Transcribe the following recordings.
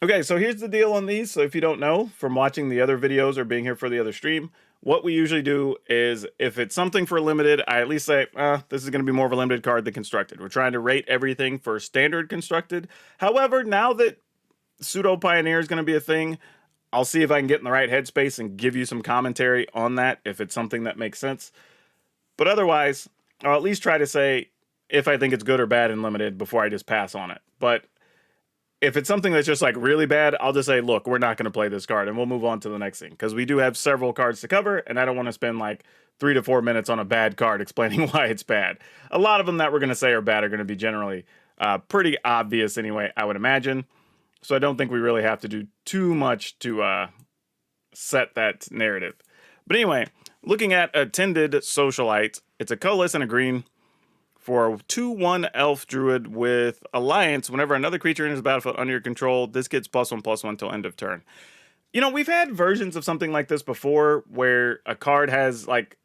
Okay, so here's the deal on these. So if you don't know from watching the other videos or being here for the other stream, what we usually do is if it's something for limited, I at least say, this is going to be more of a limited card than constructed. We're trying to rate everything for standard constructed. However, now that Pseudo Pioneer is going to be a thing, I'll see if I can get in the right headspace and give you some commentary on that if it's something that makes sense. But otherwise, I'll at least try to say if I think it's good or bad in limited before I just pass on it. But if it's something that's just like really bad, I'll just say, look, we're not going to play this card and we'll move on to the next thing. Because we do have several cards to cover and I don't want to spend like 3 to 4 minutes on a bad card explaining why it's bad. A lot of them that we're going to say are bad are going to be generally pretty obvious anyway, I would imagine. So I don't think we really have to do too much to set that narrative. But anyway, looking at Attended Socialite, it's a colorless and a green for a 2/1 elf druid with Alliance. Whenever another creature enters the battlefield under your control, this gets +1/+1 till end of turn. You know, we've had versions of something like this before where a card has like,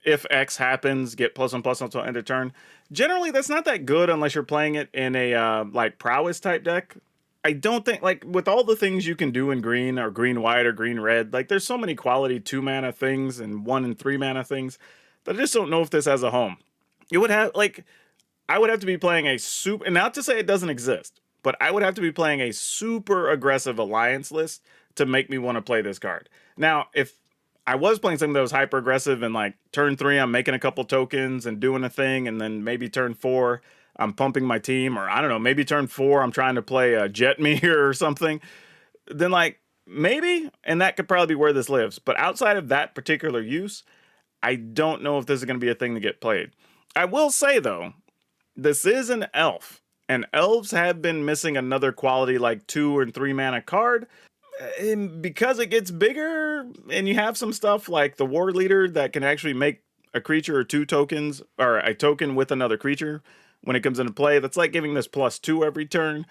if X happens, get +1/+1 until end of turn. Generally, that's not that good unless you're playing it in a like prowess type deck. I don't think, like, with all the things you can do in green or green white or green red, like there's so many quality 2 mana things and 1 and 3 mana things that I just don't know if this has a home. You would have, like, I would have to be playing a super, and not to say it doesn't exist, but I would have to be playing a super aggressive alliance list to make me want to play this card. Now, if I was playing something that was hyper aggressive and like turn 3, I'm making a couple tokens and doing a thing, and then maybe turn 4, I'm pumping my team, or I don't know, maybe turn 4, I'm trying to play a Jet Meteor or something, then like maybe, and that could probably be where this lives. But outside of that particular use, I don't know if this is going to be a thing to get played. I will say though, this is an elf, and elves have been missing another quality like 2 and 3 mana card. And because it gets bigger, and you have some stuff like the War Leader that can actually make a creature or 2 tokens, or a token with another creature when it comes into play, that's like giving this +2 every turn.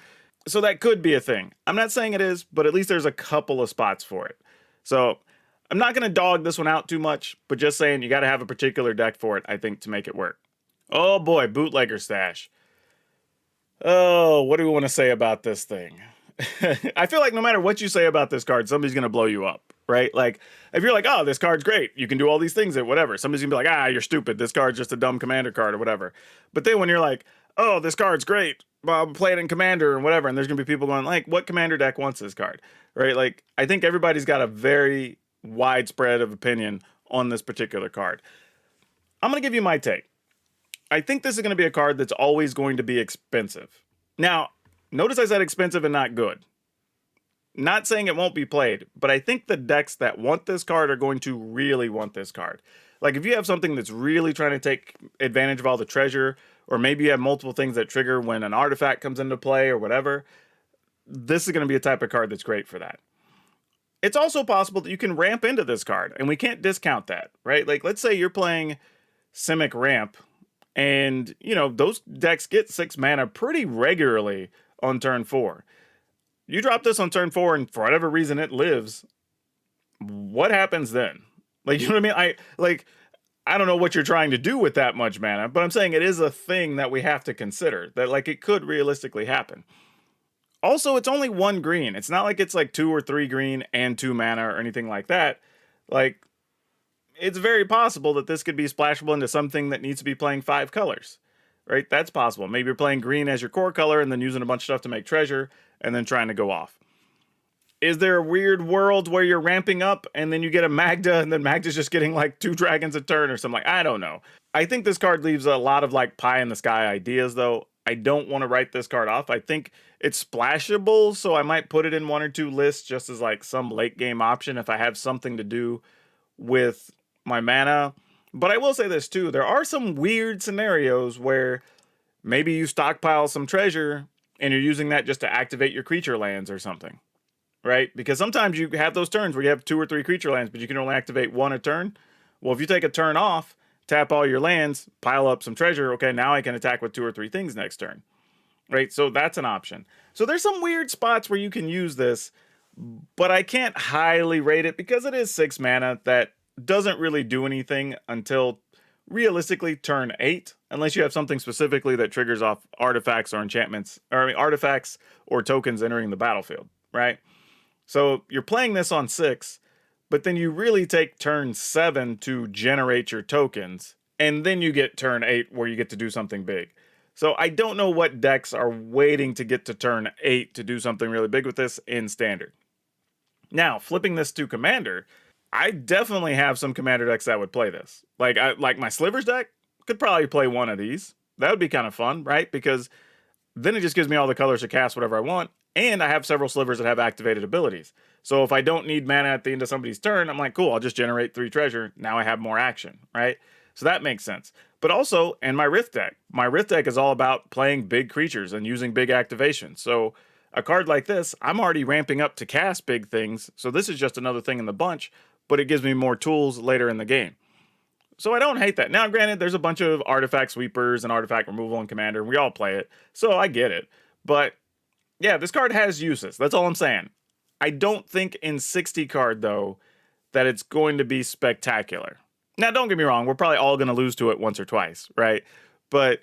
So that could be a thing. I'm not saying it is, but at least there's a couple of spots for it. So I'm not going to dog this one out too much, but just saying you got to have a particular deck for it, I think, to make it work. Oh boy, Bootlegger Stash. Oh, what do we want to say about this thing? I feel like no matter what you say about this card, somebody's going to blow you up, right? Like, if you're like, oh, this card's great, you can do all these things at whatever, somebody's going to be like, you're stupid, this card's just a dumb commander card or whatever. But then when you're like, oh, this card's great, well, I'll play it in commander and whatever, and there's going to be people going like, what commander deck wants this card, right? Like, I think everybody's got a very widespread of opinion on this particular card. I'm going to give you my take. I think this is going to be a card that's always going to be expensive. Now, notice I said expensive and not good. Not saying it won't be played, but I think the decks that want this card are going to really want this card. Like if you have something that's really trying to take advantage of all the treasure, or maybe you have multiple things that trigger when an artifact comes into play or whatever, this is going to be a type of card that's great for that. It's also possible that you can ramp into this card, and we can't discount that, right? Like let's say you're playing Simic Ramp, and, you know, those decks get 6 mana pretty regularly on turn 4. You drop this on turn 4, and for whatever reason it lives. What happens then? Like, you know what I mean? I don't know what you're trying to do with that much mana, but I'm saying it is a thing that we have to consider. That, like, it could realistically happen. Also, it's only 1 green. It's not like it's like 2 or 3 green and 2 mana or anything like that. Like, it's very possible that this could be splashable into something that needs to be playing 5 colors, right? That's possible. Maybe you're playing green as your core color and then using a bunch of stuff to make treasure and then trying to go off. Is there a weird world where you're ramping up and then you get a Magda and then Magda's just getting like 2 dragons a turn or something? Like, I don't know. I think this card leaves a lot of like pie in the sky ideas though. I don't want to write this card off. I think it's splashable, so I might put it in 1 or 2 lists just as like some late game option if I have something to do with my mana. But I will say this too, there are some weird scenarios where maybe you stockpile some treasure and you're using that just to activate your creature lands or something, right? Because sometimes you have those turns where you have 2 or 3 creature lands, but you can only activate 1 a turn. Well, if you take a turn off, tap all your lands, pile up some treasure, okay, now I can attack with 2 or 3 things next turn, right? So that's an option. So there's some weird spots where you can use this, but I can't highly rate it because it is 6 mana that doesn't really do anything until realistically turn 8, unless you have something specifically that triggers off artifacts or enchantments, or I mean artifacts or tokens entering the battlefield, right? So you're playing this on 6, but then you really take turn 7 to generate your tokens, and then you get turn 8 where you get to do something big. So I don't know what decks are waiting to get to turn 8 to do something really big with this in Standard. Now, flipping this to Commander, I definitely have some Commander decks that would play this. Like my Slivers deck could probably play one of these. That would be kind of fun, right? Because then it just gives me all the colors to cast whatever I want, and I have several Slivers that have activated abilities. So if I don't need mana at the end of somebody's turn, I'm like, cool, I'll just generate 3 treasure. Now I have more action, right? So that makes sense. But also, and my Rift deck is all about playing big creatures and using big activations. So a card like this, I'm already ramping up to cast big things, so this is just another thing in the bunch, but it gives me more tools later in the game. So I don't hate that. Now, granted, there's a bunch of artifact sweepers and artifact removal in Commander, and we all play it, so I get it. But yeah, this card has uses. That's all I'm saying. I don't think in 60 card, though, that it's going to be spectacular. Now, don't get me wrong, we're probably all going to lose to it once or twice, right? But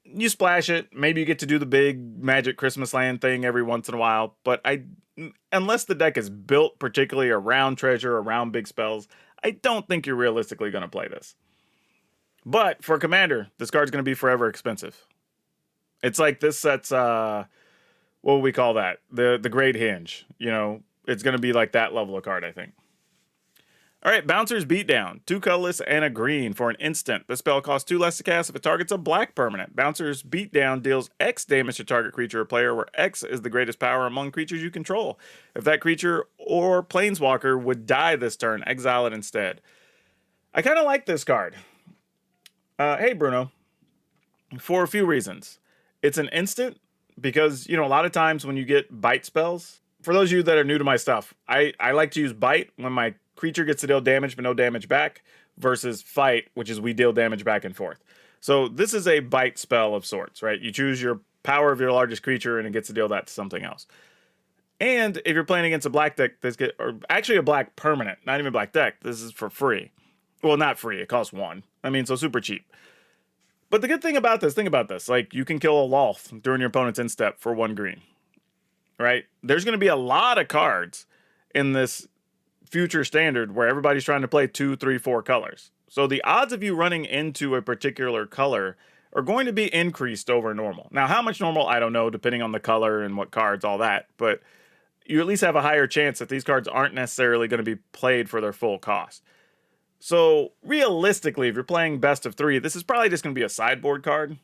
you splash it, maybe you get to do the big Magic Christmas Land thing every once in a while, but unless the deck is built particularly around treasure, around big spells, I don't think you're realistically going to play this. But for Commander, this card's going to be forever expensive. It's like this set's, what would we call that? The Great Hinge. You know, it's going to be like that level of card, I think. All right, Bouncer's Beatdown. 2 colorless and a green for an instant. The spell costs 2 less to cast if it targets a black permanent. Bouncer's Beatdown deals X damage to target creature or player, where X is the greatest power among creatures you control. If that creature or planeswalker would die this turn, exile it instead. I kind of like this card. Hey, Bruno. For a few reasons. It's an instant because, you know, a lot of times when you get bite spells, for those of you that are new to my stuff, I like to use bite when my creature gets to deal damage but no damage back, versus fight, which is we deal damage back and forth. So this is a bite spell of sorts, right? You choose your power of your largest creature and it gets to deal that to something else. And if you're playing against a black deck, or actually a black permanent, not even black deck, this is for free. Well, not free, it costs 1. I mean, so super cheap. But the good thing about this, think about this, like you can kill a Loth during your opponent's instep for 1 green, right? There's going to be a lot of cards in this future Standard where everybody's trying to play 2, 3, 4 colors. So the odds of you running into a particular color are going to be increased over normal. Now, how much normal, I don't know, depending on the color and what cards, all that. But you at least have a higher chance that these cards aren't necessarily going to be played for their full cost. So realistically, if you're playing best of 3, this is probably just going to be a sideboard card.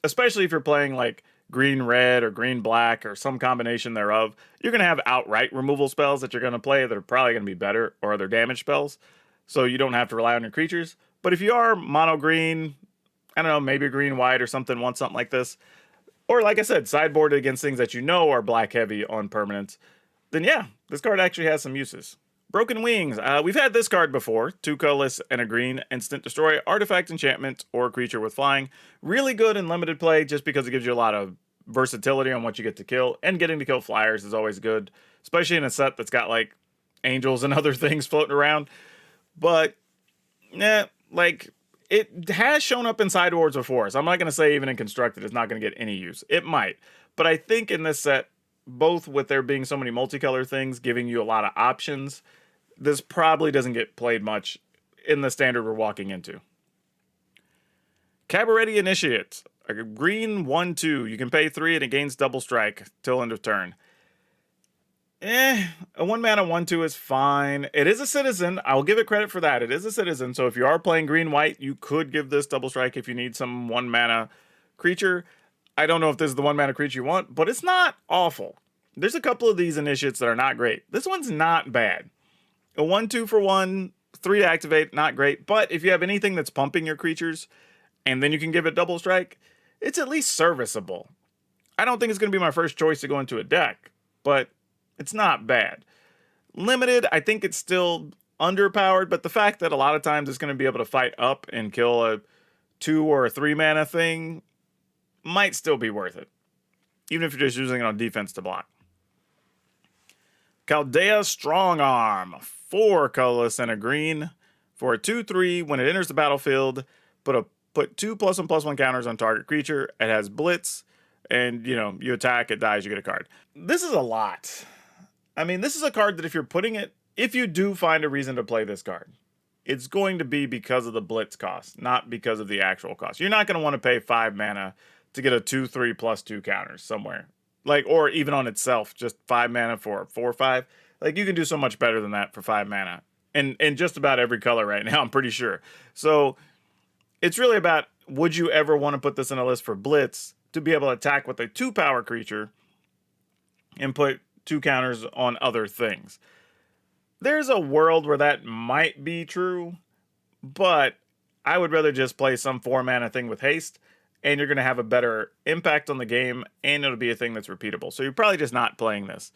Especially if you're playing like green-red or green-black or some combination thereof. You're going to have outright removal spells that you're going to play that are probably going to be better, or other damage spells. So you don't have to rely on your creatures. But if you are mono-green, I don't know, maybe green-white or something, want something like this, or like I said, sideboarded against things that you know are black-heavy on permanents, then yeah, this card actually has some uses. Broken Wings. We've had this card before. 2 colorless and a green. Instant destroy artifact, enchantment, or creature with flying. Really good in limited play just because it gives you a lot of versatility on what you get to kill. And getting to kill flyers is always good. Especially in a set that's got like angels and other things floating around. But, like, it has shown up in sideboards before. So I'm not going to say even in Constructed it's not going to get any use. It might. But I think in this set, both with there being so many multicolor things giving you a lot of options, this probably doesn't get played much in the Standard we're walking into. Cabaret Initiate. A green 1/2. You can pay 3 and it gains double strike till end of turn. A 1 mana 1/2 is fine. It is a citizen. I'll give it credit for that. It is a citizen. So if you are playing green-white, you could give this double strike if you need some 1 mana creature. I don't know if this is the 1 mana creature you want, but it's not awful. There's a couple of these initiates that are not great. This one's not bad. A 1/2 for 1, 3 to activate, not great. But if you have anything that's pumping your creatures, and then you can give it double strike, it's at least serviceable. I don't think it's going to be my first choice to go into a deck, but it's not bad. Limited, I think it's still underpowered, but the fact that a lot of times it's going to be able to fight up and kill a 2 or a 3 mana thing might still be worth it, even if you're just using it on defense to block. Chaldea Strongarm. 4 colorless and a green for a 2/3. When it enters the battlefield, put 2 +1/+1 counters on target creature. It has Blitz. and you know, you attack, it dies, you get a card. This is a lot. I mean, this is a card that if you're putting it, if you do find a reason to play this card, it's going to be because of the blitz cost, not because of the actual cost. You're not going to want to pay 5 mana to get a 2/3+2 counters somewhere. Like, or even on itself, just 5 mana for 4/5. Like, you can do so much better than that for 5 mana. And just about every color right now, I'm pretty sure. So, it's really about, would you ever want to put this in a list for blitz to be able to attack with a 2-power creature and put 2 counters on other things? There's a world where that might be true, but I would rather just play some 4-mana thing with haste, and you're going to have a better impact on the game, and it'll be a thing that's repeatable. So you're probably just not playing this.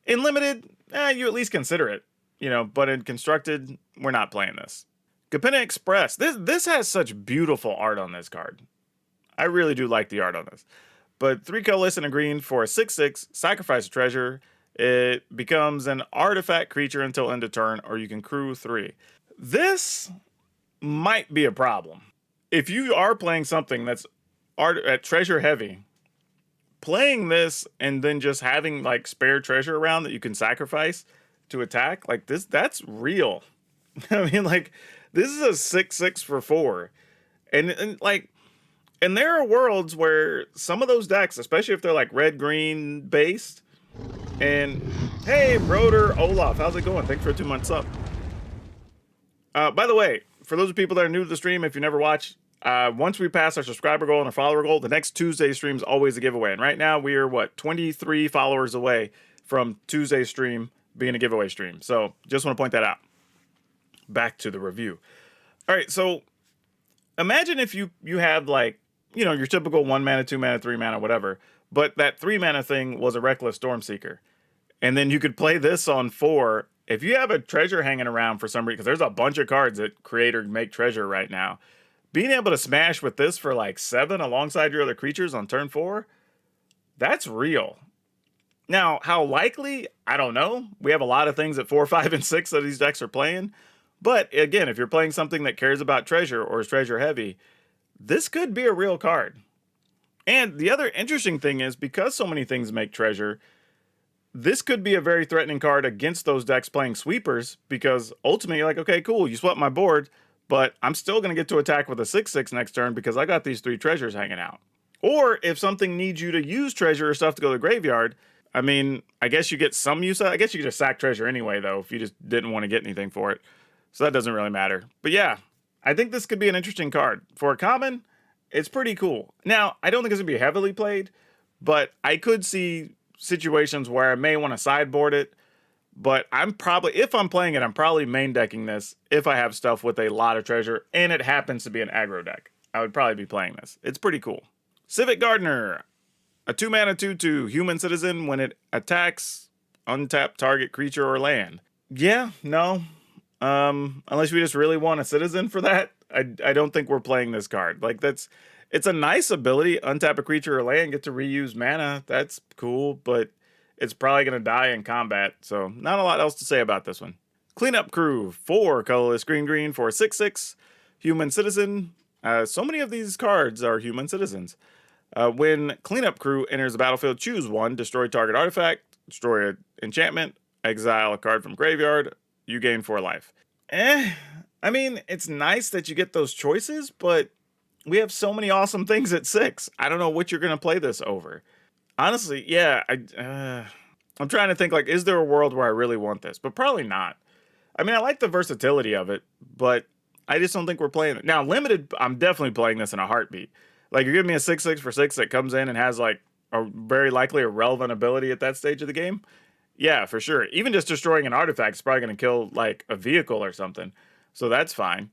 In Limited, you at least consider it, you know, but in Constructed, we're not playing this. Capenna Express. This has such beautiful art on this card. I really do like the art on this. But 3 colorless and a green for a 6/6, sacrifice a treasure. It becomes an artifact creature until end of turn, or you can crew 3. This might be a problem. If you are playing something that's treasure heavy, playing this and then just having like spare treasure around that you can sacrifice to attack, like this, that's real. I mean, like, this is a 6/6 for 4. And there are worlds where some of those decks, especially if they're like red-green based, and hey, Broder Olaf, how's it going? Thanks for 2 months up. By the way, for those people that are new to the stream, if you never watch, once we pass our subscriber goal and our follower goal, the next Tuesday stream is always a giveaway. And right now we are, 23 followers away from Tuesday's stream being a giveaway stream. So just want to point that out. Back to the review. All right, so imagine if you have like, you know, your typical 1 mana, 2 mana, 3 mana, whatever, but that 3 mana thing was a Reckless Stormseeker. And then you could play this on 4. If you have a treasure hanging around for some reason, because there's a bunch of cards that create or make treasure right now, being able to smash with this for like 7 alongside your other creatures on turn 4, that's real. Now, how likely? I don't know. We have a lot of things at 4, 5, and 6 that these decks are playing. But again, if you're playing something that cares about treasure or is treasure heavy, this could be a real card. And the other interesting thing is, because so many things make treasure, this could be a very threatening card against those decks playing sweepers, because ultimately you're like, okay, cool, you swept my board, but I'm still going to get to attack with a 6/6 next turn because I got these 3 treasures hanging out. Or if something needs you to use treasure or stuff to go to the graveyard, I mean, I guess you get some use out. I guess you could just sack treasure anyway, though, if you just didn't want to get anything for it. So that doesn't really matter. But yeah, I think this could be an interesting card. For a common, it's pretty cool. Now, I don't think it's going to be heavily played, but I could see situations where I may want to sideboard it. But I'm probably, if I'm playing it, I'm probably main decking this if I have stuff with a lot of treasure and it happens to be an aggro deck. I would probably be playing this. It's pretty cool. Civic Gardener. A 2 mana 2/2 human citizen. When it attacks, untap target creature or land. Yeah, no. Unless we just really want a citizen for that, I don't think we're playing this card. Like, it's a nice ability. Untap a creature or land, get to reuse mana. That's cool, but it's probably going to die in combat. So not a lot else to say about this one. Cleanup Crew. 4 colorless green for a 6/6 human citizen. So many of these cards are human citizens. When Cleanup Crew enters the battlefield, choose 1, destroy target artifact, destroy an enchantment, exile a card from graveyard. You gain 4 life. I mean, it's nice that you get those choices, but we have so many awesome things at 6. I don't know what you're going to play this over. Honestly, yeah, I'm trying to think, like, is there a world where I really want this? But probably not. I mean, I like the versatility of it, but I just don't think we're playing it. Now, Limited, I'm definitely playing this in a heartbeat. Like, you're giving me a 6/6 for 6 that comes in and has, like, a very likely a relevant ability at that stage of the game. Yeah, for sure. Even just destroying an artifact is probably going to kill, like, a vehicle or something. So that's fine.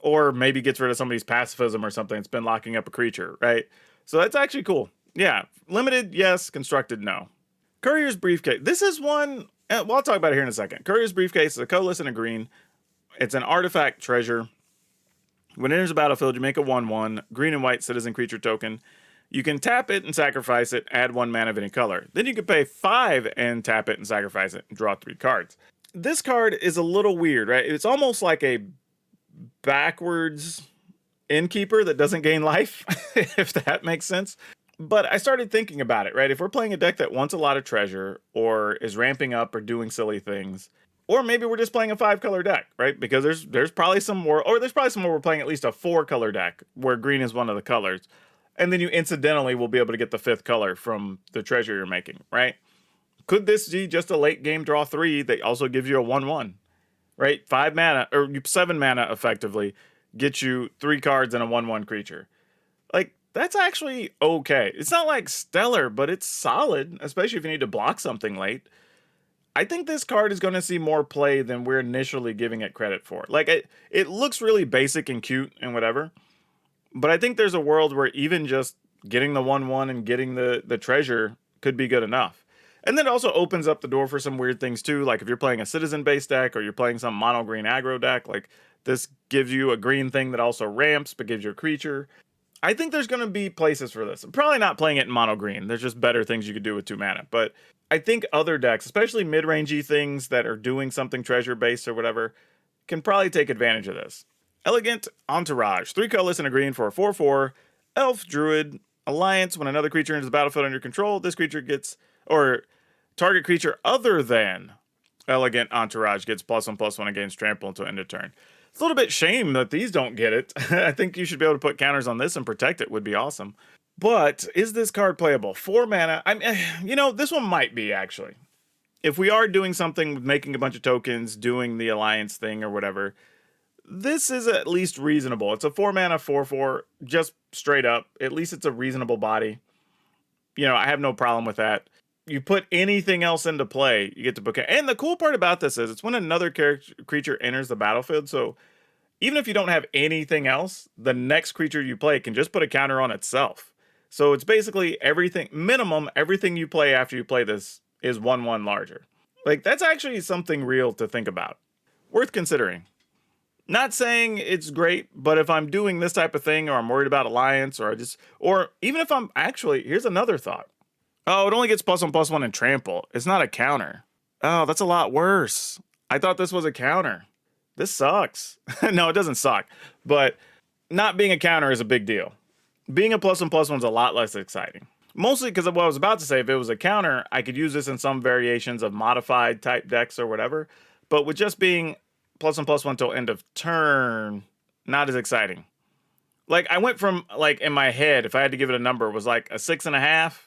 Or maybe gets rid of somebody's pacifism or something that's been locking up a creature, right? So that's actually cool. Yeah. Limited, yes. Constructed, no. Courier's Briefcase. This is one... Well, I'll talk about it here in a second. Courier's Briefcase is a colorless and a green. It's an artifact treasure. When it enters the battlefield, you make a 1/1 green and white citizen creature token. You can tap it and sacrifice it, add 1 mana of any color. Then you can pay 5 and tap it and sacrifice it and draw 3 cards. This card is a little weird, right? It's almost like a backwards innkeeper that doesn't gain life, if that makes sense. But I started thinking about it, right? If we're playing a deck that wants a lot of treasure or is ramping up or doing silly things, or maybe we're just playing a 5-color deck, right? Because there's probably some more, or there's probably some more we're playing at least a 4-color deck where green is one of the colors. And then you incidentally will be able to get the 5th color from the treasure you're making, right? Could this be just a late game draw 3 that also gives you a 1/1, right? 5 mana, or 7 mana effectively, gets you 3 cards and a 1/1 creature. Like, that's actually okay. It's not like stellar, but it's solid, especially if you need to block something late. I think this card is going to see more play than we're initially giving it credit for. Like, it looks really basic and cute and whatever, but I think there's a world where even just getting the 1/1 and getting the treasure could be good enough. And then it also opens up the door for some weird things too. Like if you're playing a citizen-based deck or you're playing some mono-green aggro deck, like this gives you a green thing that also ramps but gives you a creature. I think there's going to be places for this. I'm probably not playing it in mono green. There's just better things you could do with 2 mana. But I think other decks, especially mid-rangey things that are doing something treasure-based or whatever, can probably take advantage of this. Elegant Entourage. 3 colorless and a green for a 4/4. Elf Druid. Alliance. When another creature enters the battlefield under your control, this creature gets, or target creature other than Elegant Entourage gets +1/+1 against trample until end of turn. It's a little bit shame that these don't get it. I think you should be able to put counters on this and protect it would be awesome. But is this card playable? 4 mana. This one might be actually. If we are doing something with making a bunch of tokens, doing the alliance thing or whatever, this is at least reasonable. It's a 4 mana 4/4, just straight up. At least it's a reasonable body. I have no problem with that. You put anything else into play, you get to book it. And the cool part about this is it's when another creature enters the battlefield. So even if you don't have anything else, the next creature you play can just put a counter on itself. So it's basically everything, minimum, everything you play after you play this is 1/1 larger. Like, that's actually something real to think about. Worth considering. Not saying it's great, but if I'm doing this type of thing, or I'm worried about alliance, or even if I'm actually, here's another thought. Oh, it only gets +1/+1 and trample. It's not a counter. Oh, that's a lot worse. I thought this was a counter. This sucks. No, it doesn't suck. But not being a counter is a big deal. Being a +1/+1 is a lot less exciting. Mostly because of what I was about to say. If it was a counter, I could use this in some variations of modified type decks or whatever. But with just being +1/+1 till end of turn, not as exciting. Like, I went from, like, in my head, if I had to give it a number, it was like a 6.5.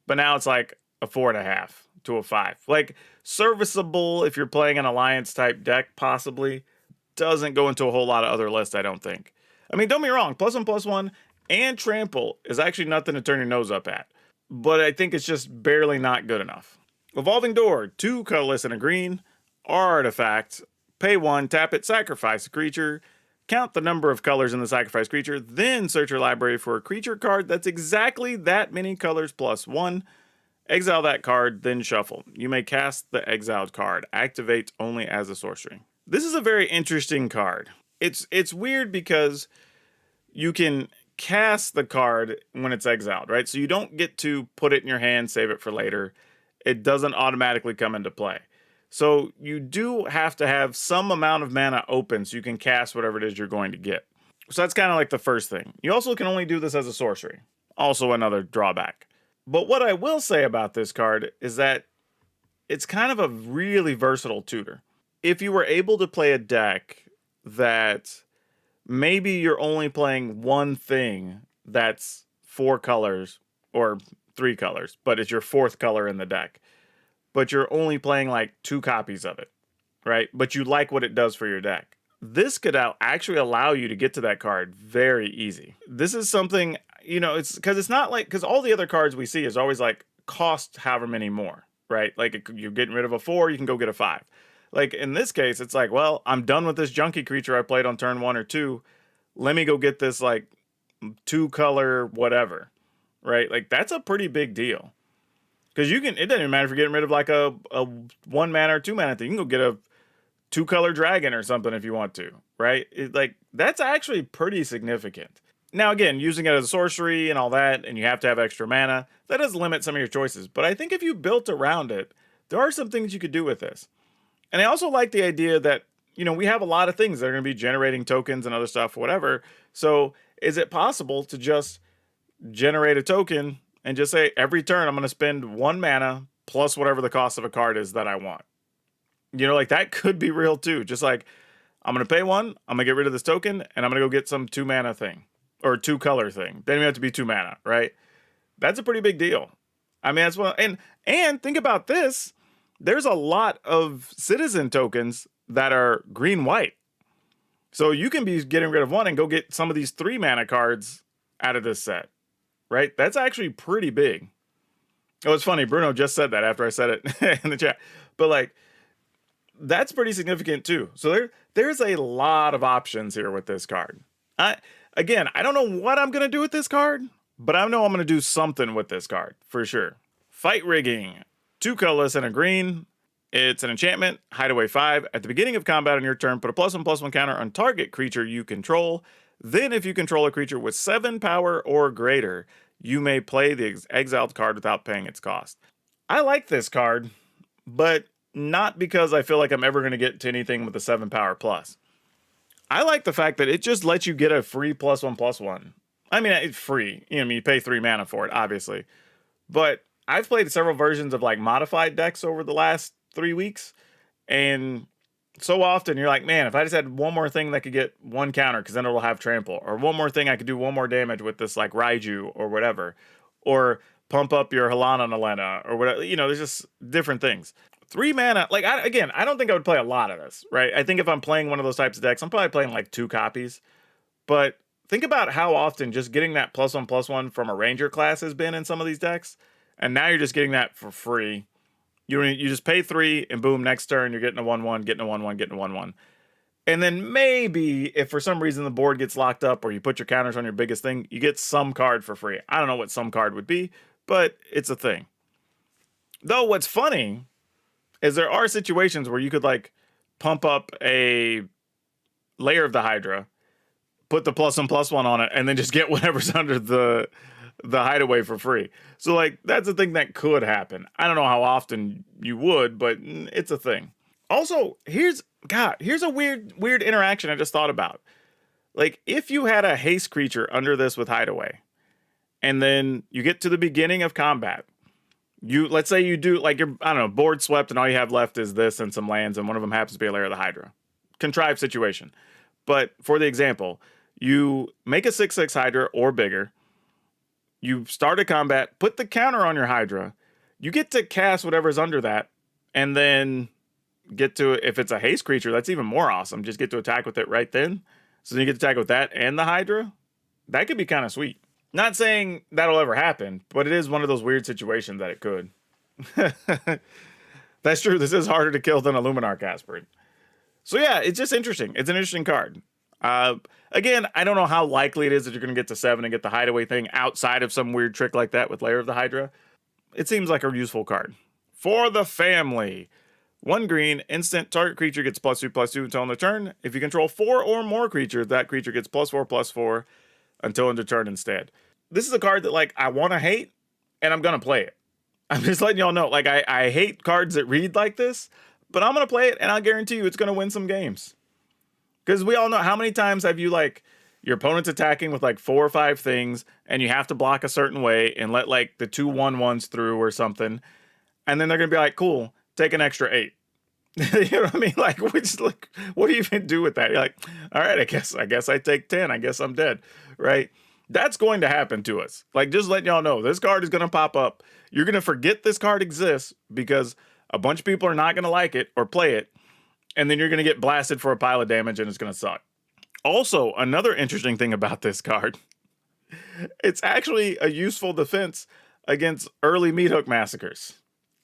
But now it's like a 4.5 to a 5. Like, serviceable if you're playing an alliance type deck, possibly. Doesn't go into a whole lot of other lists, I don't think. I mean, don't be wrong. +1/+1 and trample is actually nothing to turn your nose up at. But I think it's just barely not good enough. Evolving Door. 2 colorless and a green. Artifact. Pay 1, tap it, sacrifice a creature. Count the number of colors in the sacrifice creature, then search your library for a creature card that's exactly that many colors +1. Exile that card, then shuffle. You may cast the exiled card. Activate only as a sorcery. This is a very interesting card. It's weird because you can cast the card when it's exiled, right? So you don't get to put it in your hand, save it for later. It doesn't automatically come into play. So you do have to have some amount of mana open so you can cast whatever it is you're going to get. So that's kind of like the first thing. You also can only do this as a sorcery. Also another drawback. But what I will say about this card is that it's kind of a really versatile tutor. If you were able to play a deck that maybe you're only playing one thing that's 4 colors or 3 colors, but it's your 4th color in the deck, but you're only playing like 2 copies of it, right? But you like what it does for your deck. This could actually allow you to get to that card very easy. This is something, it's because it's not like, because all the other cards we see is always like cost however many more, right? Like you're getting rid of a 4, you can go get a 5. Like in this case, it's like, well, I'm done with this junky creature I played on turn 1 or 2. Let me go get this like 2 color whatever, right? Like that's a pretty big deal. Because it doesn't even matter if you're getting rid of like a 1 mana or 2 mana thing. You can go get a 2 color dragon or something if you want to, right? That's actually pretty significant. Now, again, using it as a sorcery and all that, and you have to have extra mana, that does limit some of your choices. But I think if you built around it, there are some things you could do with this. And I also like the idea that, we have a lot of things that are going to be generating tokens and other stuff, whatever. So is it possible to just generate a token and just say every turn I'm going to spend 1 mana plus whatever the cost of a card is that I want. You know, like that could be real too. Just like, I'm going to pay 1, I'm going to get rid of this token, and I'm going to go get some 2 mana thing. Or 2 color thing. Then you have to be 2 mana, right? That's a pretty big deal. I mean, that's what, and think about this. There's a lot of citizen tokens that are green-white. So you can be getting rid of 1 and go get some of these 3 mana cards out of this set, right? That's actually pretty big. Oh, it's funny. Bruno just said that after I said it in the chat. But like, that's pretty significant too. So there's a lot of options here with this card. Again, I don't know what I'm going to do with this card, but I know I'm going to do something with this card for sure. Fight Rigging. 2 colorless and a green. It's an enchantment, Hideaway 5. At the beginning of combat on your turn, put a +1/+1 counter on target creature you control. Then if you control a creature with 7 power or greater, you may play the exiled card without paying its cost. I like this card, but not because I feel like I'm ever going to get to anything with a 7 power plus. I like the fact that it just lets you get a free +1/+1. I mean, it's free. You know, you pay 3 mana for it, obviously. But I've played several versions of like modified decks over the last 3 weeks. And so often you're like, man, if I just had one more thing that could get 1 counter, because then it'll have trample. Or one more thing I could do 1 more damage with this like Raiju or whatever. Or pump up your Halana Nalena or whatever. You know, there's just different things. 3 mana, like, I don't think I would play a lot of this, right? I think if I'm playing one of those types of decks, I'm probably playing like 2 copies. But think about how often just getting that +1/+1 from a Ranger class has been in some of these decks. And now you're just getting that for free. You just pay 3, and boom, next turn you're getting a 1/1, getting a 1/1, getting a 1/1. And then maybe if for some reason the board gets locked up or you put your counters on your biggest thing, you get some card for free. I don't know what some card would be, but it's a thing. Though what's funny is there are situations where you could like pump up a Lair of the Hydra, put the +1/+1 on it, and then just get whatever's under the Hideaway for free. So like that's a thing that could happen. I don't know how often you would, but it's a thing. Also, here's a weird interaction I just thought about. Like if you had a haste creature under this with Hideaway, and then you get to the beginning of combat, let's say you do, like, you're, I don't know, board swept and all you have left is this and some lands, and one of them happens to be a Lair of the Hydra. Contrived situation. But for the example, you make a 6/6 Hydra or bigger, you start a combat, put the counter on your Hydra, you get to cast whatever's under that, and then get to, if it's a haste creature, that's even more awesome. Just get to attack with it right then. So then you get to attack with that and the Hydra. That could be kind of sweet. Not saying that'll ever happen, but it is one of those weird situations that it could. That's true. This is harder to kill than a Luminarch Aspirant. So yeah, it's just interesting. It's an interesting card. Again, I don't know how likely it is that you're going to get to 7 and get the Hideaway thing outside of some weird trick like that with Lair of the Hydra. It seems like a useful card. For the family. 1 green, instant, target creature gets +2/+2 until end of turn. If you control 4 or more creatures, that creature gets +4/+4 until end of turn instead. This is a card that, like, I want to hate, and I'm going to play it. I'm just letting y'all know, like, I hate cards that read like this, but I'm going to play it, and I'll guarantee you it's going to win some games. Because we all know, how many times have you, like, your opponent's attacking with, like, 4 or 5 things, and you have to block a certain way and let, like, the 2 1/1s through or something, and then they're going to be like, cool, take an extra 8. You know what I mean? Like, what do you even do with that? You're like, all right, I guess I take 10. I guess I'm dead, right? That's going to happen to us. Like, just letting y'all know, this card is going to pop up. You're going to forget this card exists because a bunch of people are not going to like it or play it. And then you're going to get blasted for a pile of damage and it's going to suck. Also, another interesting thing about this card, it's actually a useful defense against early meat hook massacres.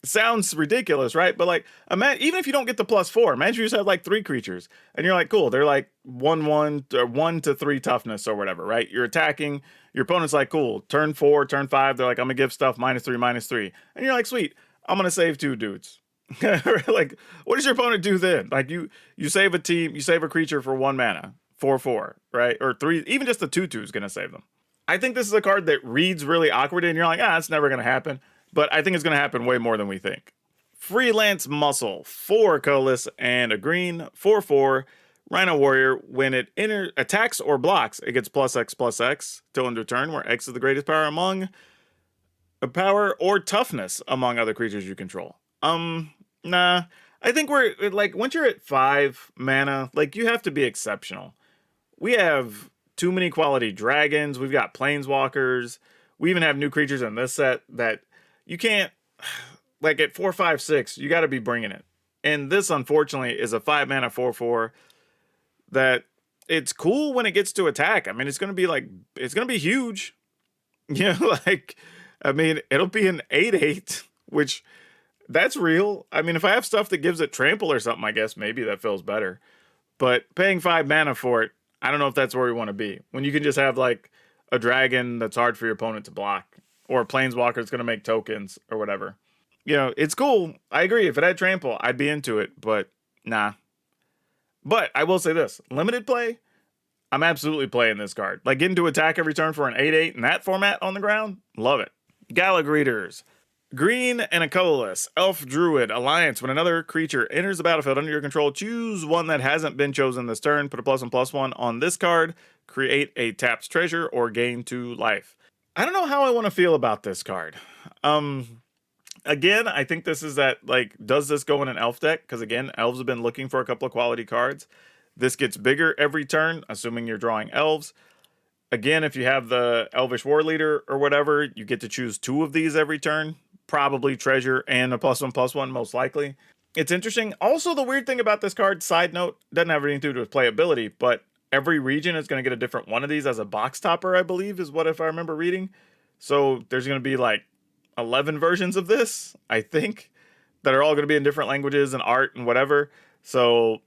Sounds ridiculous, right? But like, even if you don't get the +4, imagine you just have like 3 creatures and you're like, cool, they're like 1/1 or 1 to 3 toughness or whatever, right? You're attacking, your opponent's like, cool, turn 4, turn 5, they're like, I'm gonna give stuff -3/-3. And you're like, sweet, I'm gonna save 2 dudes. Like, what does your opponent do then? Like, you save a team, you save a creature for 1 mana, 4/4, right? Or 3, even just the 2/2 is gonna save them. I think this is a card that reads really awkward and you're like, it's never gonna happen. But I think it's going to happen way more than we think. Freelance Muscle, 4 colorless and a green, 4/4, Rhino Warrior. When it attacks or blocks, it gets +X/+X till end of turn, where X is the greatest power among. Power or toughness among other creatures you control. Nah. I think we're like once you're at 5 mana, like you have to be exceptional. We have too many quality dragons. We've got planeswalkers. We even have new creatures in this set that you can't. Like at 4/5/6, you got to be bringing it. And this, unfortunately, is a 5 mana 4/4 that it's cool when it gets to attack. I mean, it's gonna be like it's gonna be huge. You know, like I mean, it'll be an 8/8, which that's real. I mean, if I have stuff that gives it trample or something, I guess maybe that feels better. But paying 5 mana for it, I don't know if that's where we want to be. When you can just have like a dragon that's hard for your opponent to block, or a planeswalker that's going to make tokens or whatever. You know, it's cool. I agree. If it had trample, I'd be into it, but nah. But I will say this, limited play, I'm absolutely playing this card. Like getting to attack every turn for an 8/8 in that format on the ground, love it. Gala Greeters. Green and a colorless elf druid alliance. When another creature enters the battlefield under your control, choose one that hasn't been chosen this turn. Put a +1/+1 on this card. Create a tapped treasure or gain 2 life. I don't know how I want to feel about this card. Again, I think this is that like, does this go in an elf deck? Because again, elves have been looking for a couple of quality cards. This gets bigger every turn, assuming you're drawing elves. Again, if you have the Elvish War Leader or whatever, you get to choose 2 of these every turn. Probably treasure and a +1/+1 most likely. It's interesting. Also, the weird thing about this card, side note, doesn't have anything to do with playability, but every region is going to get a different one of these as a box topper, I believe, is what if I remember reading. So there's going to be like 11 versions of this, I think, that are all going to be in different languages and art and whatever. So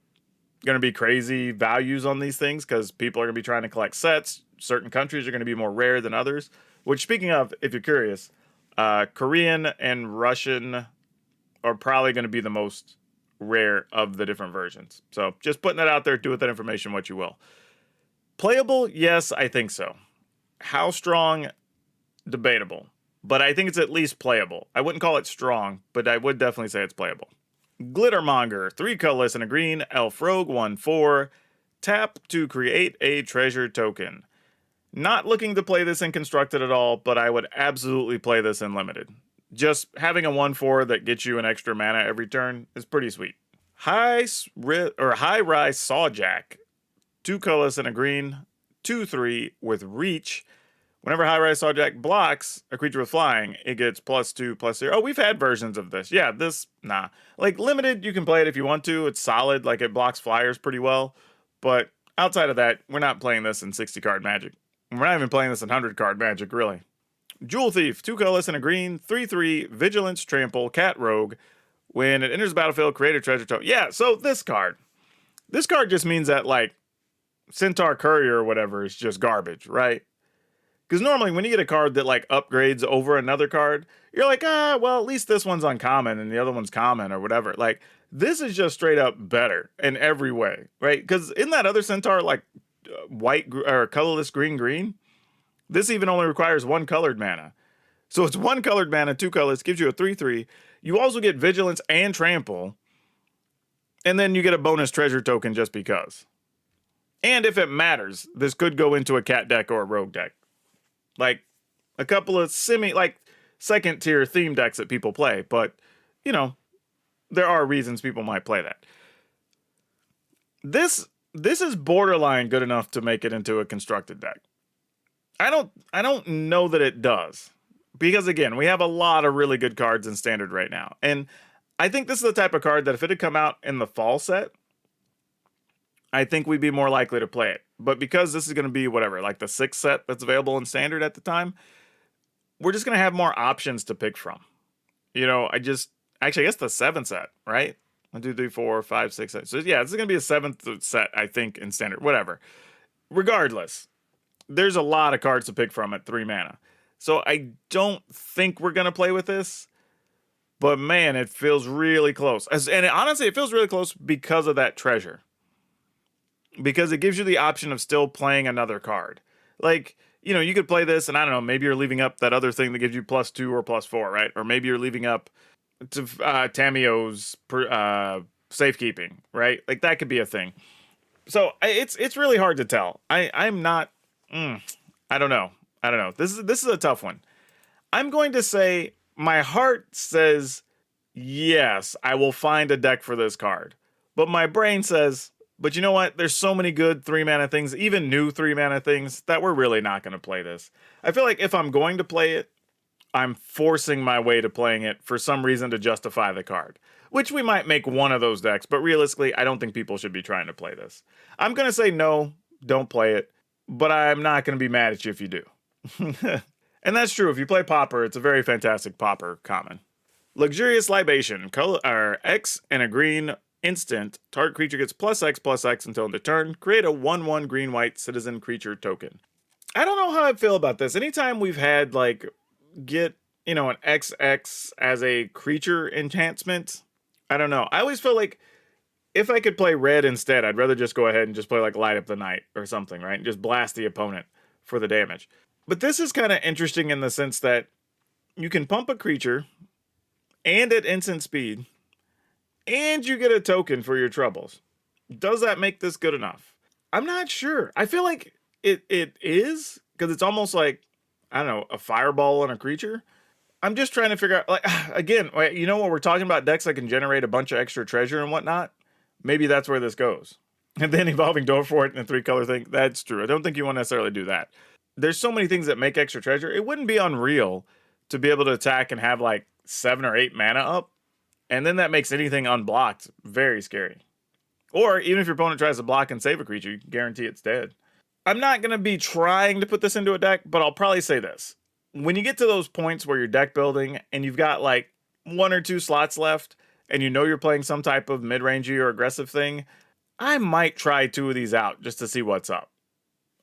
going to be crazy values on these things because people are going to be trying to collect sets. Certain countries are going to be more rare than others. Which, speaking of, if you're curious, Korean and Russian are probably going to be the most rare of the different versions. So just putting that out there, do with that information what you will. Playable? Yes, I think so. How strong? Debatable. But I think it's at least playable. I wouldn't call it strong, but I would definitely say it's playable. Glittermonger, 3 colorless and a green, elf rogue, 1/4. Tap to create a treasure token. Not looking to play this in constructed at all, but I would absolutely play this in limited. Just having a 1/4 that gets you an extra mana every turn is pretty sweet. Highrise Saw Jack, 2 colorless and a green, 2/3 with reach. Whenever Highrise Saw Jack blocks a creature with flying, it gets +2/+0. Oh, we've had versions of this. Yeah, this, nah. Like, limited, you can play it if you want to. It's solid, like, it blocks flyers pretty well. But outside of that, we're not playing this in 60-card Magic. We're not even playing this in 100-card Magic, really. Jewel Thief, 2 colorless and a green, 3/3, Vigilance, Trample, Cat Rogue. When it enters the battlefield, create a treasure token. Yeah, so this card. This card just means that, like, Centaur Courier or whatever is just garbage, right? Because normally when you get a card that, like, upgrades over another card, you're like, well, at least this one's uncommon and the other one's common or whatever. Like, this is just straight up better in every way, right? Because in that other Centaur, like, white or colorless green, this even only requires 1 colored mana. So it's 1 colored mana, 2 colors, gives you a 3/3. You also get Vigilance and Trample. And then you get a bonus treasure token just because. And if it matters, this could go into a cat deck or a rogue deck. Like a couple of second tier theme decks that people play. But, you know, there are reasons people might play that. This is borderline good enough to make it into a constructed deck. I don't know that it does. Because again, we have a lot of really good cards in standard right now. And I think this is the type of card that if it had come out in the fall set, I think we'd be more likely to play it. But because this is going to be whatever, like the 6th set that's available in standard at the time, we're just going to have more options to pick from. You know, I guess the 7th set, right? 1, 2, 3, 4, 5, 6, 7. So yeah, this is going to be a 7th set, I think, in standard, whatever. Regardless, there's a lot of cards to pick from at 3 mana. So I don't think we're going to play with this. But man, it feels really close. And honestly, it feels really close because of that treasure. Because it gives you the option of still playing another card. Like, you know, you could play this, and I don't know, maybe you're leaving up that other thing that gives you +2 or +4, right? Or maybe you're leaving up to Tamio's safekeeping, right? Like, that could be a thing. So, it's really hard to tell. I'm not... I don't know. This is a tough one. I'm going to say my heart says, yes, I will find a deck for this card. But my brain says, but you know what? There's so many good 3-mana things, even new 3-mana things, that we're really not going to play this. I feel like if I'm going to play it, I'm forcing my way to playing it for some reason to justify the card. Which we might make one of those decks, but realistically, I don't think people should be trying to play this. I'm going to say no, don't play it, but I'm not going to be mad at you if you do. And that's true. If you play Pauper, it's a very fantastic Pauper common. Luxurious Libation. Color X and a green instant. Target creature gets +X/+X until end of turn. Create a 1/1 green-white citizen creature token. I don't know how I feel about this. Anytime we've had, like, get, an XX as a creature enhancement, I don't know. I always feel like if I could play red instead, I'd rather just go ahead and just play, like, Light Up the Night or something, right? And just blast the opponent for the damage. But this is kind of interesting in the sense that you can pump a creature and at instant speed, and you get a token for your troubles. Does that make this good enough? I'm not sure. I feel like it is, because it's almost like, I don't know, a fireball on a creature. I'm just trying to figure out, like, again, when we're talking about decks that can generate a bunch of extra treasure and whatnot, maybe that's where this goes. And then Evolving Door for it and a 3-color thing, that's true. I don't think you want to necessarily do that. There's so many things that make extra treasure. It wouldn't be unreal to be able to attack and have like 7 or 8 mana up. And then that makes anything unblocked very scary. Or even if your opponent tries to block and save a creature, you can guarantee it's dead. I'm not going to be trying to put this into a deck, but I'll probably say this. When you get to those points where you're deck building and you've got like 1 or 2 slots left and you know you're playing some type of mid-rangey or aggressive thing, I might try 2 of these out just to see what's up.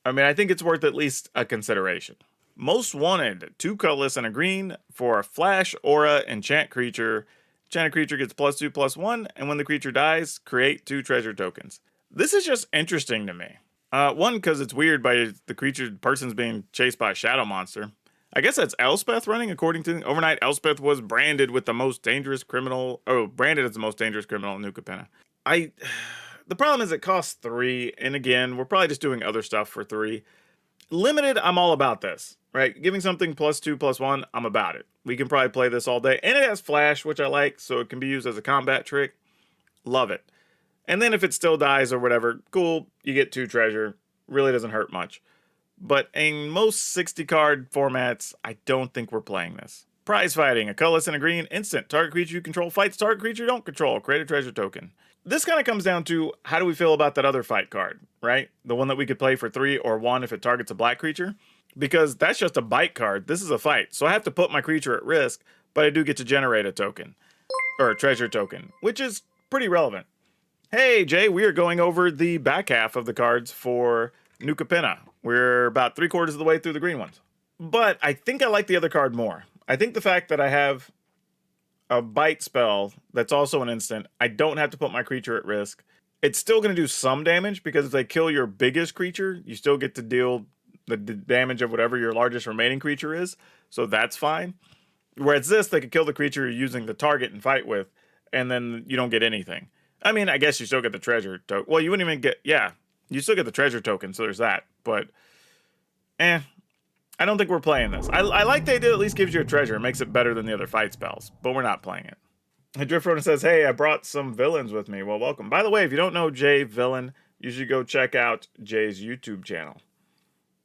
I mean, I think it's worth at least a consideration. Most Wanted, 2 colorless and a green for a flash, aura, enchant creature. Enchanted creature gets +2/+1, and when the creature dies, create 2 treasure tokens. This is just interesting to me. One, because it's weird by the person's being chased by a shadow monster. I guess that's Elspeth running, according to overnight. Elspeth was branded as the most dangerous criminal in New Capenna. The problem is it costs 3, and again, we're probably just doing other stuff for 3. Limited, I'm all about this, right? Giving something +2/+1, I'm about it. We can probably play this all day, and it has flash, which I like, so it can be used as a combat trick. Love it. And then if it still dies or whatever, cool, you get 2 treasure. Really doesn't hurt much. But in most 60-card formats, I don't think we're playing this. Prize Fighting, a colorless and a green, instant. Target creature you control fights target creature you don't control. Create a treasure token. This kind of comes down to, how do we feel about that other fight card, right? The one that we could play for 3 or 1 if it targets a black creature. Because that's just a bite card. This is a fight. So I have to put my creature at risk, but I do get to generate a token. Or a treasure token, which is pretty relevant. Hey, Jay, we are going over the back half of the cards for New Capenna. We're about 3/4 of the way through the green ones. But I think I like the other card more. I think the fact that I have a bite spell that's also an instant, I don't have to put my creature at risk. It's still going to do some damage, because if they kill your biggest creature, you still get to deal the damage of whatever your largest remaining creature is. So that's fine. Whereas this, they could kill the creature you're using the target and fight with, and then you don't get anything. I mean, I guess you still get the treasure token. Well, you wouldn't even get, you still get the treasure token, so there's that. But, I don't think we're playing this. I like the idea it at least gives you a treasure. It makes it better than the other fight spells, but we're not playing it. And Driftwood says, hey, I brought some villains with me. Well, welcome. By the way, if you don't know Jay Villain, you should go check out Jay's YouTube channel.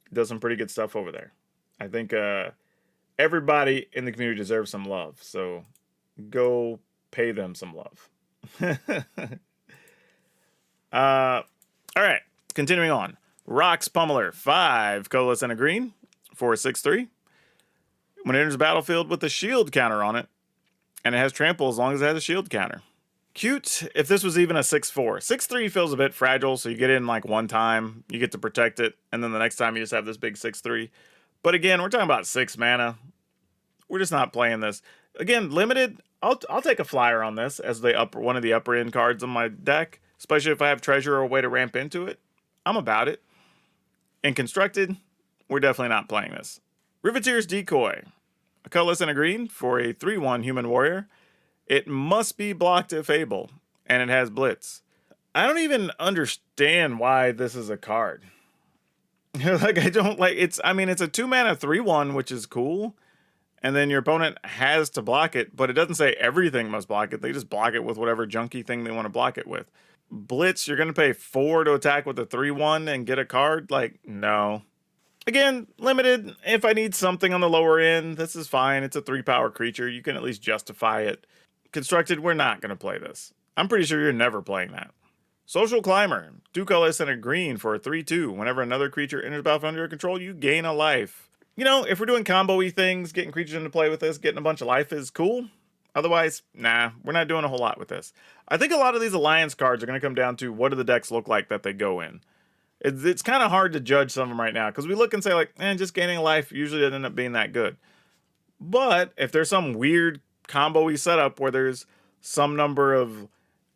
He does some pretty good stuff over there. I think everybody in the community deserves some love, so go pay them some love. All right, continuing on. Rox Pummeler, 5 colorless and a green for a 6/3. When it enters the battlefield with a shield counter on it, and it has trample as long as it has a shield counter. Cute if this was even a 6/4. 6/3 feels a bit fragile, so you get in like one time, you get to protect it, and then the next time you just have this big 6/3. But again, we're talking about 6 mana. We're just not playing this. Again, limited, I'll take a flyer on this as one of the upper end cards on my deck, especially if I have treasure or a way to ramp into it. I'm about it. And constructed, we're definitely not playing this. Riveters Decoy, a colorless and a green for a 3/1 human warrior. It must be blocked if able, and it has blitz. I don't even understand why this is a card. Like, I don't like it's. I mean, it's a 2 mana 3/1, which is cool. and then your opponent has to block it, but it doesn't say everything must block it. They just block it with whatever junky thing they want to block it with. Blitz, you're going to pay 4 to attack with a 3/1 and get a card? Like, no. Again, limited. If I need something on the lower end, this is fine. It's a 3-power creature. You can at least justify it. Constructed, we're not going to play this. I'm pretty sure you're never playing that. Social Climber. 2 colors and a green for a 3/2. Whenever another creature enters the battlefield under your control, you gain a life. You know, if we're doing combo-y things, getting creatures into play with this, getting a bunch of life is cool. Otherwise, nah, we're not doing a whole lot with this. I think a lot of these Alliance cards are going to come down to what do the decks look like that they go in. It's kind of hard to judge some of them right now because we look and say like, just gaining a life usually doesn't end up being that good. But if there's some weird combo-y setup where there's some number of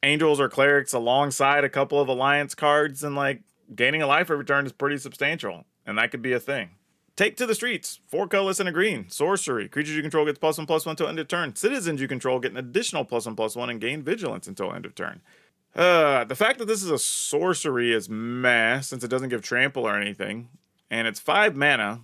angels or clerics alongside a couple of Alliance cards, then like gaining a life every turn is pretty substantial, and that could be a thing. Take to the Streets. 4 colorless and a green. Sorcery. Creatures you control gets +1/+1 until end of turn. Citizens you control get an additional +1/+1 and gain vigilance until end of turn. The fact that this is a sorcery is meh, since it doesn't give trample or anything, and it's 5 mana.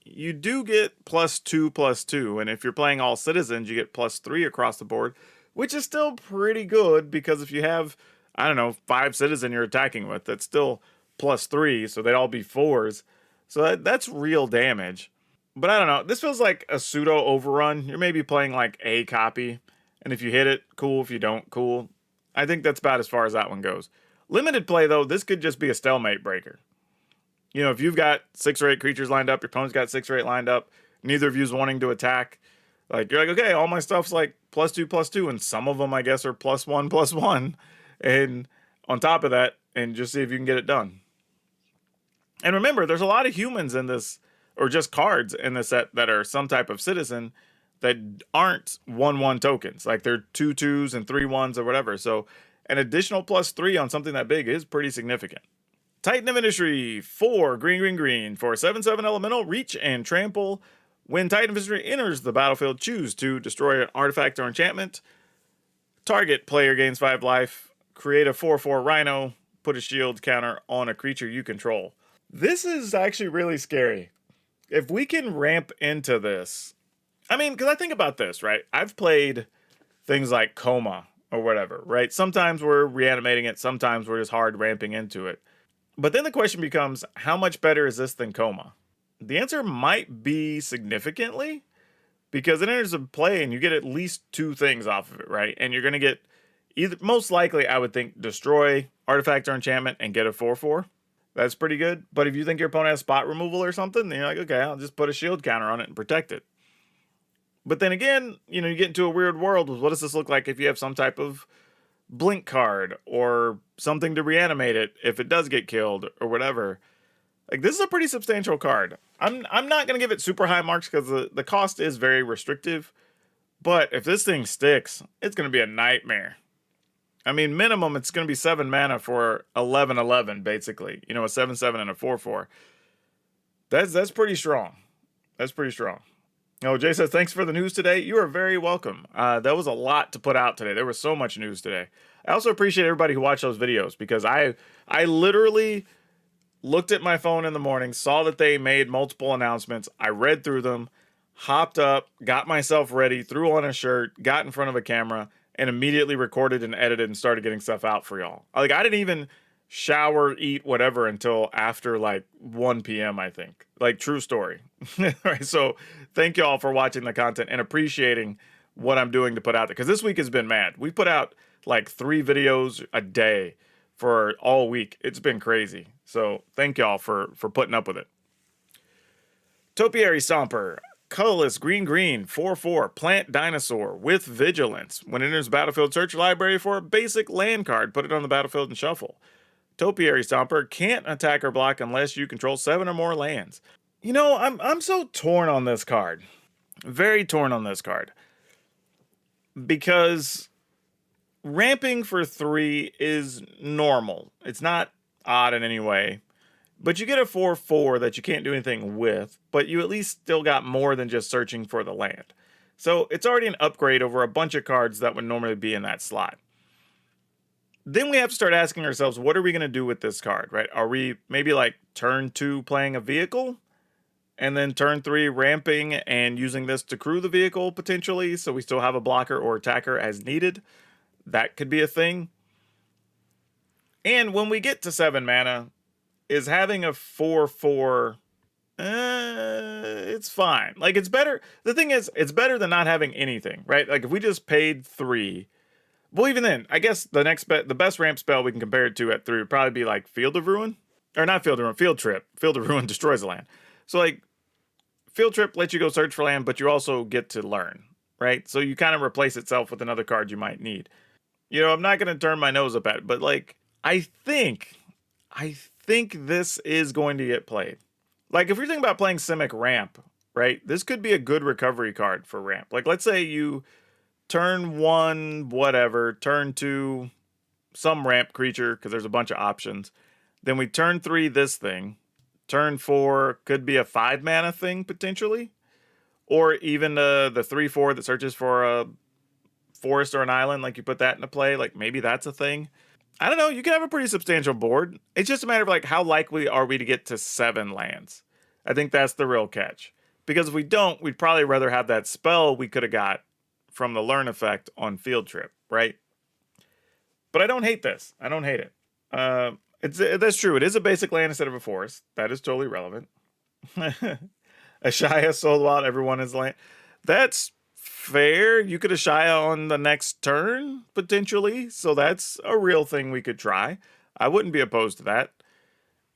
You do get +2/+2, and if you're playing all citizens, you get +3 across the board, which is still pretty good, because if you have, I don't know, 5 citizen you're attacking with, that's still +3, so they'd all be 4s. So that's real damage. But I don't know, this feels like a pseudo overrun. You're maybe playing like a copy, and if you hit it, cool. If you don't, cool. I think that's about as far as that one goes. Limited play, though, this could just be a stalemate breaker. You know, if you've got 6 or 8 creatures lined up, your opponent's got 6 or 8 lined up, neither of you's wanting to attack, like, you're like, okay, all my stuff's like +2/+2, and some of them, I guess, are +1/+1, and on top of that, and just see if you can get it done. And remember, there's a lot of humans in this, or just cards in this set that are some type of citizen that aren't 1/1 tokens. Like they're 2/2s and 3/1s or whatever. So an additional +3 on something that big is pretty significant. Titan of Industry, 4 green for 7/7 elemental, reach and trample. When Titan of Industry enters the battlefield, choose to destroy an artifact or enchantment. Target player gains 5 life. Create a 4/4 Rhino. Put a shield counter on a creature you control. This is actually really scary. If we can ramp into this, I mean, because I think about this, right? I've played things like Coma or whatever, right? Sometimes we're reanimating it, sometimes we're just hard ramping into it. But then the question becomes, how much better is this than Coma? The answer might be significantly, because it enters a play and you get at least 2 things off of it, right? And you're going to get either, most likely, I would think, destroy artifact or enchantment and get a 4/4. That's pretty good. But if you think your opponent has spot removal or something, then you're like, okay, I'll just put a shield counter on it and protect it. But then again, you know, you get into a weird world with what does this look like if you have some type of blink card or something to reanimate it if it does get killed or whatever. Like, this is a pretty substantial card. I'm not going to give it super high marks because the cost is very restrictive. But if this thing sticks, it's going to be a nightmare. I mean, minimum, it's going to be 7 mana for 11/11, basically. You know, a 7/7 and a 4/4. That's pretty strong. That's pretty strong. Oh, Jay says, thanks for the news today. You are very welcome. That was a lot to put out today. There was so much news today. I also appreciate everybody who watched those videos, because I literally looked at my phone in the morning, saw that they made multiple announcements. I read through them, hopped up, got myself ready, threw on a shirt, got in front of a camera, and immediately recorded and edited and started getting stuff out for y'all. Like, I didn't even shower, eat, whatever until after like 1 p.m. I think. Like, true story. Right, so thank y'all for watching the content and appreciating what I'm doing to put out there, because this week has been mad. We put out like 3 videos a day for all week. It's been crazy. So thank y'all for putting up with it. Topiary Stomper. Colorless, green, 4/4, plant dinosaur with vigilance. When it enters the battlefield, search your library for a basic land card, put it on the battlefield and shuffle. Topiary Stomper can't attack or block unless you control 7 or more lands. You know, I'm so torn on this card. Very torn on this card. Because ramping for 3 is normal. It's not odd in any way. But you get a 4/4 that you can't do anything with, but you at least still got more than just searching for the land. So it's already an upgrade over a bunch of cards that would normally be in that slot. Then we have to start asking ourselves, what are we going to do with this card, right? Are we maybe like turn 2 playing a vehicle? And then turn 3 ramping and using this to crew the vehicle potentially, so we still have a blocker or attacker as needed. That could be a thing. And when we get to 7 mana, is having a 4/4, it's fine. Like, it's better. The thing is, it's better than not having anything, right? Like, if we just paid 3, well, even then, I guess the best ramp spell we can compare it to at 3 would probably be like Field of Ruin. Or not Field of Ruin, Field Trip. Field of Ruin destroys the land. So, like, Field Trip lets you go search for land, but you also get to learn, right? So you kind of replace itself with another card you might need. You know, I'm not going to turn my nose up at it, but, like, I think this is going to get played. Like, if you're thinking about playing Simic Ramp, right, this could be a good recovery card for Ramp. Like, let's say you turn 1, whatever, turn 2, some Ramp creature, because there's a bunch of options. Then we turn 3 this thing. Turn 4 could be a 5 mana thing, potentially. Or even the 3/4 that searches for a forest or an island, like you put that into play. Like, maybe that's a thing. I don't know, you can have a pretty substantial board. It's just a matter of, like, how likely are we to get to 7 lands? I think that's the real catch. Because if we don't, we'd probably rather have that spell we could have got from the learn effect on Field Trip, right? But I don't hate this. I don't hate it. That's true. It is a basic land instead of a forest. That is totally relevant. Ashaya sold wild, everyone is land. That's fair. You could Ashaya on the next turn, potentially. So that's a real thing we could try. I wouldn't be opposed to that.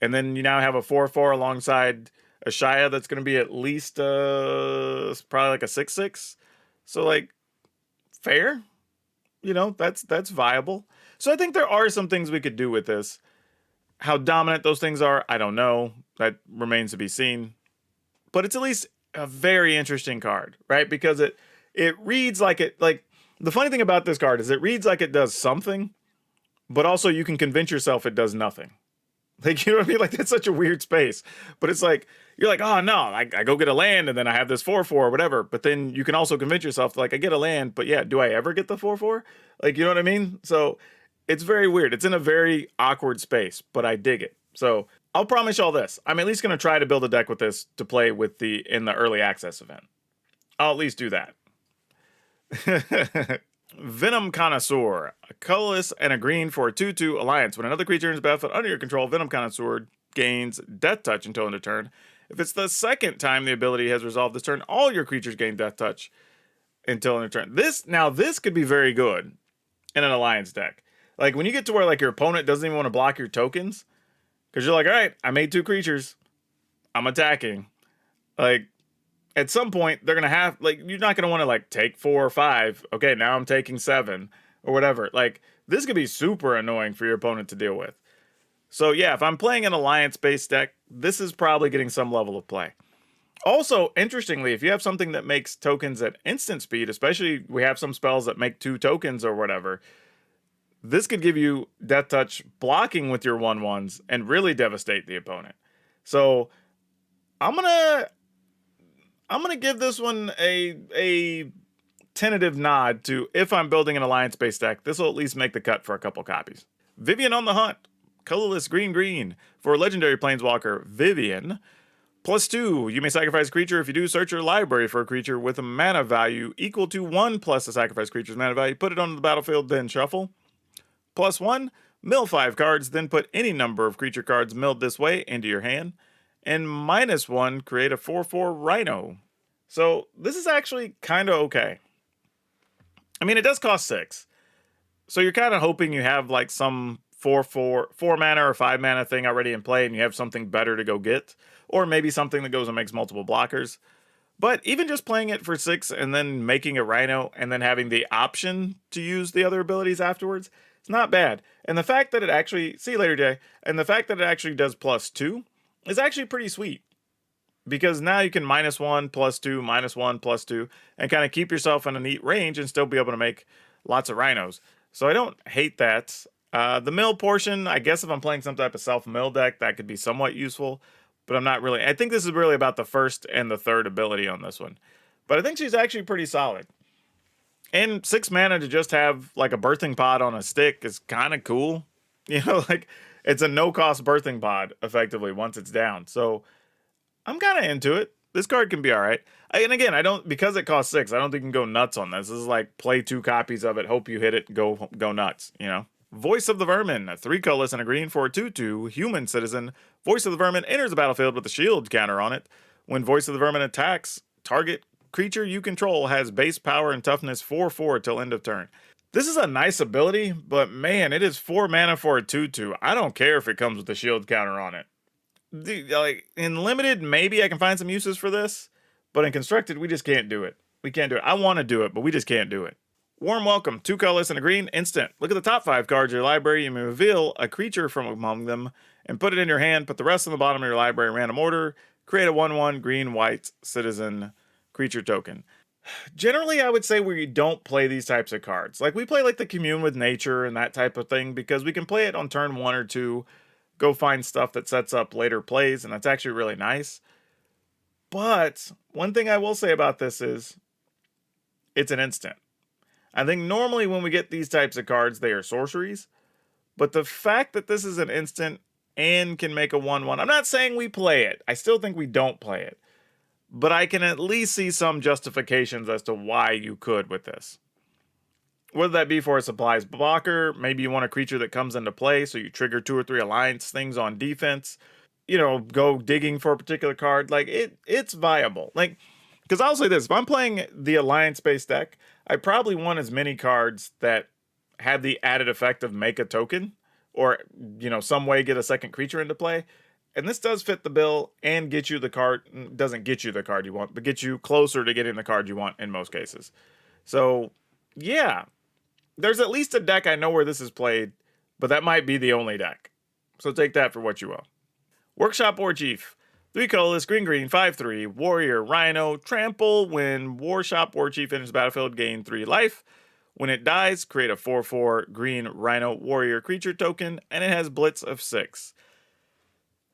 And then you now have a 4/4 alongside Ashaya that's going to be at least probably like a 6/6. So, like, fair. You know, that's viable. So I think there are some things we could do with this. How dominant those things are, I don't know. That remains to be seen. But it's at least a very interesting card, right? Because it reads like it, like, the funny thing about this card is it reads like it does something, but also you can convince yourself it does nothing. Like, you know what I mean? Like, that's such a weird space. But it's like, you're like, oh no, I go get a land and then I have this 4/4 or whatever. But then you can also convince yourself, like, I get a land, but yeah, do I ever get the 4/4? Like, you know what I mean? So it's very weird. It's in a very awkward space, but I dig it. So I'll promise y'all this. I'm at least going to try to build a deck with this to play with in the early access event. I'll at least do that. Venom Connoisseur. A colorless and a green for a 2/2 alliance. When another creature is battlefield under your control, Venom Connoisseur gains Death Touch until end of turn. If it's the second time the ability has resolved this turn, all your creatures gain Death Touch until end of turn. This could be very good in an alliance deck. Like, when you get to where, like, your opponent doesn't even want to block your tokens, because you're like, all right, I made 2 creatures, I'm attacking. Like, at some point, they're going to have, like, you're not going to want to, like, take 4 or 5. Okay, now I'm taking 7 or whatever. Like, this could be super annoying for your opponent to deal with. So, yeah, if I'm playing an alliance-based deck, this is probably getting some level of play. Also, interestingly, if you have something that makes tokens at instant speed, especially we have some spells that make 2 tokens or whatever, this could give you Death Touch blocking with your 1/1s and really devastate the opponent. So I'm gonna give this one a tentative nod to, if I'm building an alliance-based deck, this will at least make the cut for a couple copies. Vivian on the Hunt. Colorless green for legendary planeswalker Vivian. +2, you may sacrifice a creature. If you do, search your library for a creature with a mana value equal to 1 plus the sacrifice creature's mana value. Put it onto the battlefield, then shuffle. +1, mill 5 cards, then put any number of creature cards milled this way into your hand. And -1, create a 4/4 Rhino. So this is actually kind of okay. I mean, it does cost 6. So you're kind of hoping you have, like, some 4 mana or 5 mana thing already in play and you have something better to go get. Or maybe something that goes and makes multiple blockers. But even just playing it for 6 and then making a Rhino and then having the option to use the other abilities afterwards, it's not bad. And the fact that it actually, see you later, Jay, and the fact that it actually does +2 is actually pretty sweet. Because now you can -1, +2, -1, +2, and kind of keep yourself in a neat range and still be able to make lots of Rhinos. So I don't hate that. The mill portion, I guess if I'm playing some type of self-mill deck, that could be somewhat useful. But I'm not really. I think this is really about the first and the third ability on this one. But I think she's actually pretty solid. And 6 mana to just have, like, a birthing pod on a stick is kind of cool. You know, like, it's a no-cost birthing pod, effectively, once it's down. So I'm kind of into it. This card can be all right. And again, I don't, because it costs 6, I don't think you can go nuts on this. This is like play 2 copies of it, hope you hit it, go nuts, you know? Voice of the Vermin, a 3 colorless and a green for a 2/2 human citizen. Voice of the Vermin enters the battlefield with a shield counter on it. When Voice of the Vermin attacks, target creature you control has base power and toughness 4/4 till end of turn. This is a nice ability, but man, it is 4 mana for a 2/2. I don't care if it comes with a shield counter on it. Like in limited, maybe I can find some uses for this, but in constructed, we just can't do it. We can't do it. I want to do it, but we just can't do it. Warm welcome, 2 colorless and a green, instant. Look at the top 5 cards of your library. You may reveal a creature from among them and put it in your hand. Put the rest on the bottom of your library in random order. Create a 1/1 green-white citizen creature token. Generally, I would say we don't play these types of cards. Like we play like the Commune with Nature and that type of thing because we can play it on turn 1 or 2, go find stuff that sets up later plays, and that's actually really nice. But one thing I will say about this is it's an instant. I think normally when we get these types of cards, they are sorceries. But the fact that this is an instant and can make a 1/1, I'm not saying we play it. I still think we don't play it. But I can at least see some justifications as to why you could with this. Whether that be for a supplies blocker, maybe you want a creature that comes into play, so you trigger 2 or 3 alliance things on defense. You know, go digging for a particular card. Like, it's viable. Like, because I'll say this, if I'm playing the alliance-based deck, I probably want as many cards that have the added effect of make a token, or, you know, some way get a second creature into play. And this does fit the bill and get you the card, doesn't get you the card you want, but get you closer to getting the card you want in most cases. So, yeah. There's at least a deck I know where this is played, but that might be the only deck. So take that for what you will. Workshop War Chief. 3 colorless, green, 5/3, warrior, rhino, trample. When Workshop War Chief enters the battlefield, gain 3 life. When it dies, create a 4/4 green rhino warrior creature token, and it has blitz of 6.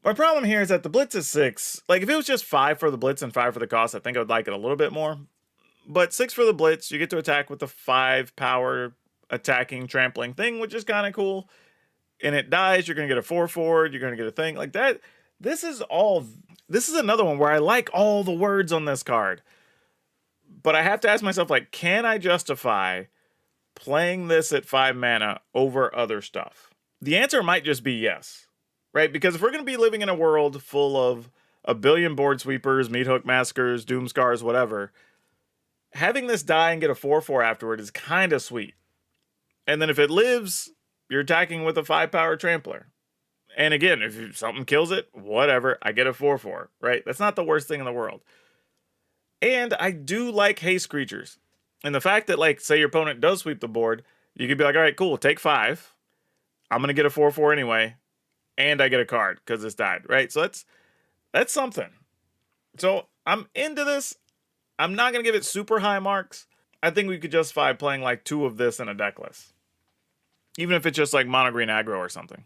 My problem here is that the blitz is 6. Like, if it was just 5 for the blitz and 5 for the cost, I think I would like it a little bit more. But 6 for the blitz, you get to attack with the 5 power attacking, trampling thing, which is kind of cool. And it dies, you're going to get a 4/4, you're going to get a thing like that. This is another one where I like all the words on this card. But I have to ask myself, like, can I justify playing this at 5 mana over other stuff? The answer might just be yes, right? Because if we're going to be living in a world full of a billion board sweepers, meat hook massacres, doomscars, whatever, having this die and get a 4/4 afterward is kind of sweet. And then if it lives, you're attacking with a 5 power trampler. And again, if something kills it, whatever, I get a 4/4, right? That's not the worst thing in the world. And I do like haste creatures. And the fact that, like, say your opponent does sweep the board, you could be like, all right, cool, take 5. I'm going to get a 4/4 anyway. And I get a card because this died, right? So that's something. So I'm into this. I'm not going to give it super high marks. I think we could justify playing like 2 of this in a deck list. Even if it's just like mono green aggro or something.